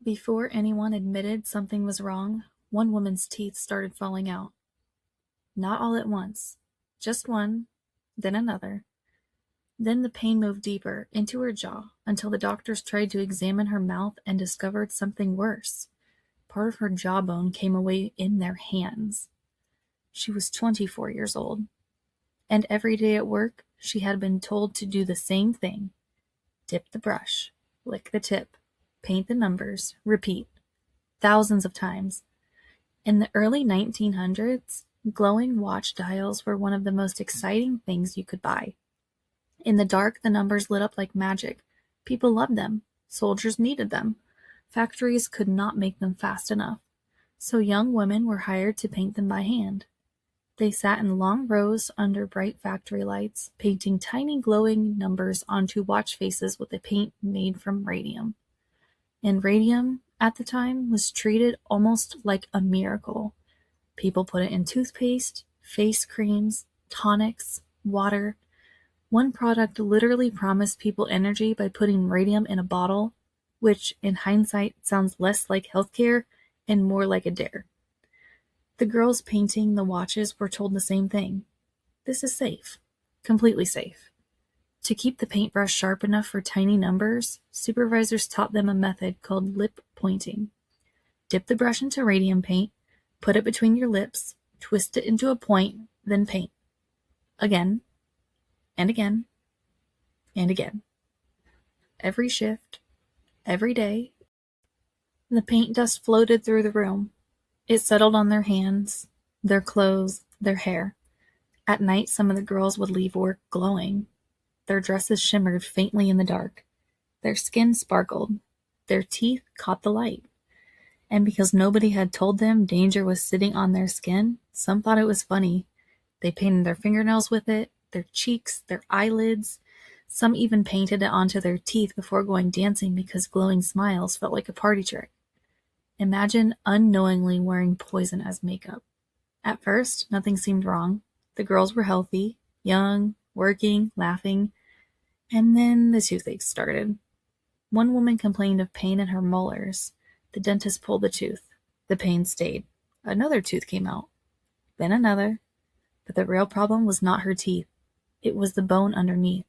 Before anyone admitted something was wrong, one woman's teeth started falling out. Not all at once. Just one, then another. Then the pain moved deeper, into her jaw, until the doctors tried to examine her mouth and discovered something worse. Part of her jawbone came away in their hands. She was 24 years old, and every day at work she had been told to do the same thing. Dip the brush, lick the tip, paint the numbers, repeat. Thousands of times. In the early 1900s, glowing watch dials were one of the most exciting things you could buy. In the dark, the numbers lit up like magic. People loved them. Soldiers needed them. Factories could not make them fast enough, so young women were hired to paint them by hand. They sat in long rows under bright factory lights, painting tiny glowing numbers onto watch faces with a paint made from radium. And radium, at the time, was treated almost like a miracle. People put it in toothpaste, face creams, tonics, water. One product literally promised people energy by putting radium in a bottle, which in hindsight sounds less like healthcare and more like a dare. The girls painting the watches were told the same thing. This is safe. Completely safe. To keep the paintbrush sharp enough for tiny numbers, supervisors taught them a method called lip pointing. Dip the brush into radium paint, put it between your lips, twist it into a point, then paint. Again, and again, and again. Every shift, every day. The paint dust floated through the room. It settled on their hands, their clothes, their hair. At night, some of the girls would leave work glowing. Their dresses shimmered faintly in the dark. Their skin sparkled. Their teeth caught the light. And because nobody had told them danger was sitting on their skin, some thought it was funny. They painted their fingernails with it, their cheeks, their eyelids. Some even painted it onto their teeth before going dancing because glowing smiles felt like a party trick. Imagine unknowingly wearing poison as makeup. At first, nothing seemed wrong. The girls were healthy, young, working, laughing. And then the toothaches started. One woman complained of pain in her molars. The dentist pulled the tooth. The pain stayed. Another tooth came out. Then another. But the real problem was not her teeth. It was the bone underneath.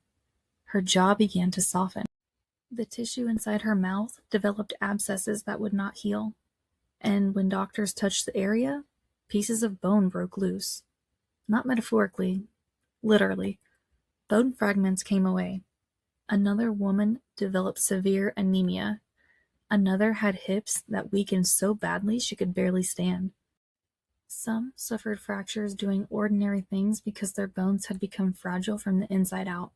Her jaw began to soften. The tissue inside her mouth developed abscesses that would not heal. And when doctors touched the area, pieces of bone broke loose. Not metaphorically, literally. Bone fragments came away. Another woman developed severe anemia. Another had hips that weakened so badly she could barely stand. Some suffered fractures doing ordinary things because their bones had become fragile from the inside out.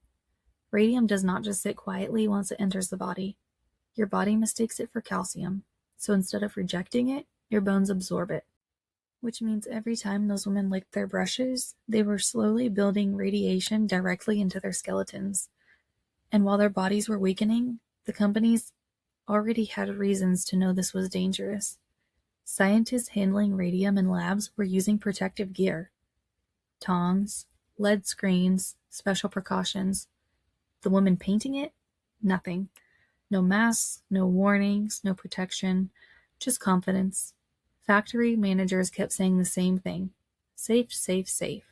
Radium does not just sit quietly once it enters the body. Your body mistakes it for calcium, so instead of rejecting it, your bones absorb it. Which means every time those women licked their brushes, they were slowly building radiation directly into their skeletons. And while their bodies were weakening, the companies already had reasons to know this was dangerous. Scientists handling radium in labs were using protective gear. Tongs, lead screens, special precautions. The woman painting it? Nothing. No masks, no warnings, no protection, just confidence. Factory managers kept saying the same thing. Safe, safe, safe.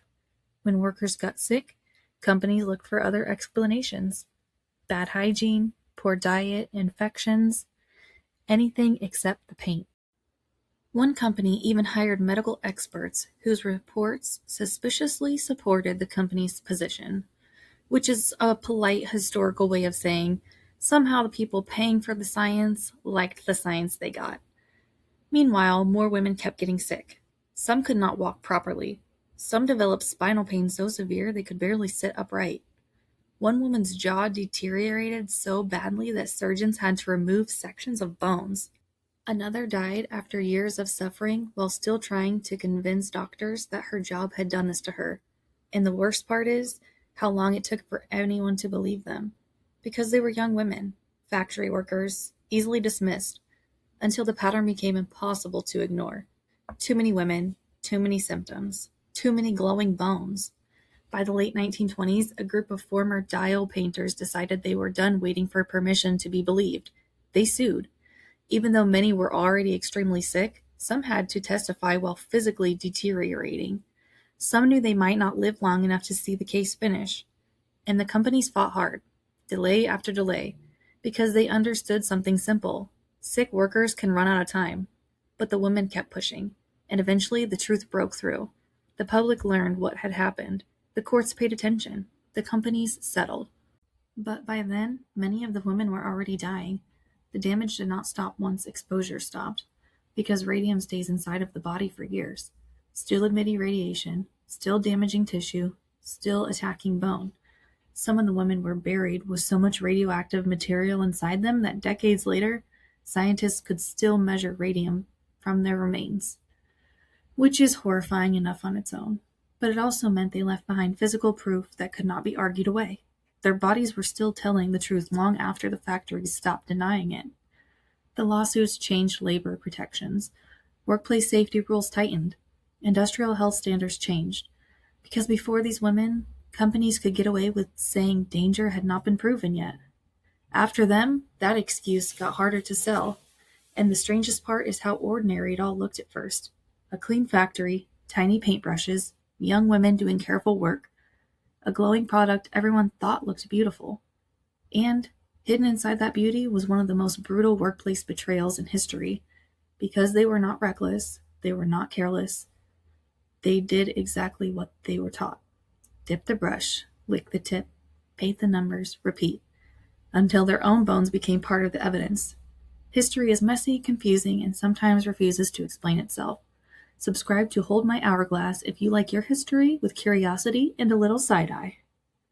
When workers got sick, companies looked for other explanations. Bad hygiene, poor diet, infections, anything except the paint. One company even hired medical experts whose reports suspiciously supported the company's position, which is a polite historical way of saying somehow the people paying for the science liked the science they got. Meanwhile, more women kept getting sick. Some could not walk properly. Some developed spinal pain so severe they could barely sit upright. One woman's jaw deteriorated so badly that surgeons had to remove sections of bones. Another died after years of suffering while still trying to convince doctors that her job had done this to her. And the worst part is how long it took for anyone to believe them. Because they were young women, factory workers, easily dismissed, until the pattern became impossible to ignore. Too many women, too many symptoms, too many glowing bones. By the late 1920s, a group of former dial painters decided they were done waiting for permission to be believed. They sued. Even though many were already extremely sick, some had to testify while physically deteriorating. Some knew they might not live long enough to see the case finish, and the companies fought hard, delay after delay, because they understood something simple. Sick workers can run out of time. But the women kept pushing, and eventually the truth broke through. The public learned what had happened. The courts paid attention. The companies settled. But by then, many of the women were already dying. The damage did not stop once exposure stopped, because radium stays inside of the body for years, still emitting radiation, still damaging tissue, still attacking bone. Some of the women were buried with so much radioactive material inside them that decades later, scientists could still measure radium from their remains, which is horrifying enough on its own. But it also meant they left behind physical proof that could not be argued away. Their bodies were still telling the truth long after the factories stopped denying it. The lawsuits changed labor protections. Workplace safety rules tightened. Industrial health standards changed. Because before these women, companies could get away with saying danger had not been proven yet. After them, that excuse got harder to sell. And the strangest part is how ordinary it all looked at first. A clean factory, tiny paintbrushes, young women doing careful work, a glowing product everyone thought looked beautiful. And hidden inside that beauty was one of the most brutal workplace betrayals in history. Because they were not reckless, they were not careless, they did exactly what they were taught. Dip the brush, lick the tip, paint the numbers, repeat, until their own bones became part of the evidence. History is messy, confusing, and sometimes refuses to explain itself. Subscribe to Hold My Hourglass if you like your history with curiosity and a little side-eye.